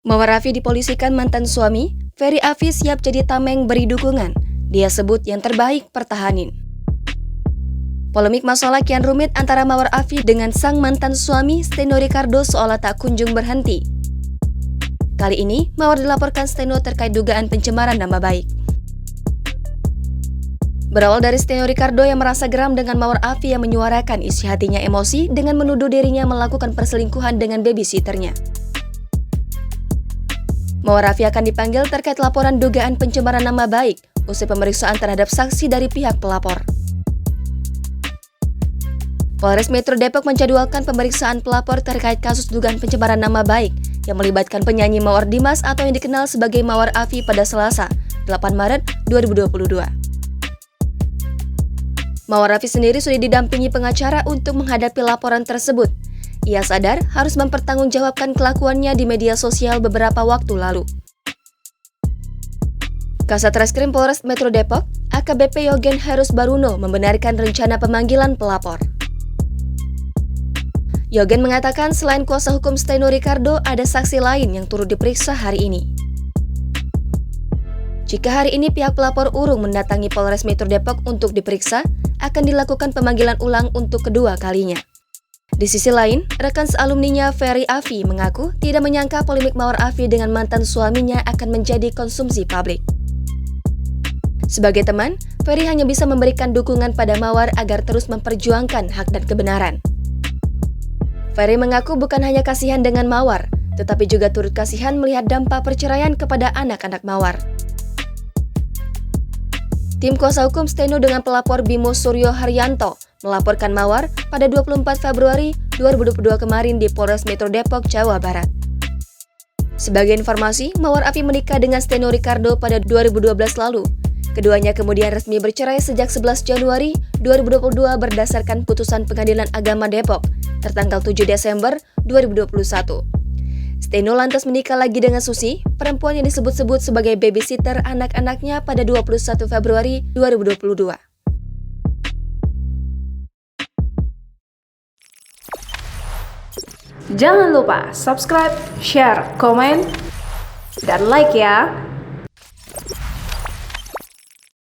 Mawar Raffi dipolisikan mantan suami, Ferry Afi siap jadi tameng beri dukungan. Dia sebut yang terbaik pertahanin. Polemik masalah kian rumit antara Mawar Raffi dengan sang mantan suami Steno Ricardo seolah tak kunjung berhenti. Kali ini, Mawar dilaporkan Steno terkait dugaan pencemaran nama baik. Berawal dari Steno Ricardo yang merasa geram dengan Mawar Raffi yang menyuarakan isi hatinya emosi dengan menuduh dirinya melakukan perselingkuhan dengan babysitternya. Mawar Raffi akan dipanggil terkait laporan dugaan pencemaran nama baik usai pemeriksaan terhadap saksi dari pihak pelapor. Polres Metro Depok menjadwalkan pemeriksaan pelapor terkait kasus dugaan pencemaran nama baik yang melibatkan penyanyi Mawar Dimas atau yang dikenal sebagai Mawar Raffi pada Selasa, 8 Maret 2022. Mawar Raffi sendiri sudah didampingi pengacara untuk menghadapi laporan tersebut. Ia sadar harus mempertanggungjawabkan kelakuannya di media sosial beberapa waktu lalu. Kasat Reskrim Polres Metro Depok, AKBP Yogen Harus Baruno membenarkan rencana pemanggilan pelapor. Yogen mengatakan selain kuasa hukum Steno Ricardo, ada saksi lain yang turut diperiksa hari ini. Jika hari ini pihak pelapor urung mendatangi Polres Metro Depok untuk diperiksa, akan dilakukan pemanggilan ulang untuk kedua kalinya. Di sisi lain, rekan sealumninya Ferry Afi mengaku tidak menyangka polemik Mawar Raffi dengan mantan suaminya akan menjadi konsumsi publik. Sebagai teman, Ferry hanya bisa memberikan dukungan pada Mawar agar terus memperjuangkan hak dan kebenaran. Ferry mengaku bukan hanya kasihan dengan Mawar, tetapi juga turut kasihan melihat dampak perceraian kepada anak-anak Mawar. Tim kuasa hukum Steno dengan pelapor Bimo Suryo Haryanto melaporkan Mawar pada 24 Februari 2022 kemarin di Polres Metro Depok, Jawa Barat. Sebagai informasi, Mawar Raffi menikah dengan Steno Ricardo pada 2012 lalu. Keduanya kemudian resmi bercerai sejak 11 Januari 2022 berdasarkan putusan Pengadilan Agama Depok tertanggal 7 Desember 2021. Steno lantas menikah lagi dengan Susi, perempuan yang disebut-sebut sebagai babysitter anak-anaknya pada 21 Februari 2022. Jangan lupa subscribe, share, komen, dan like ya!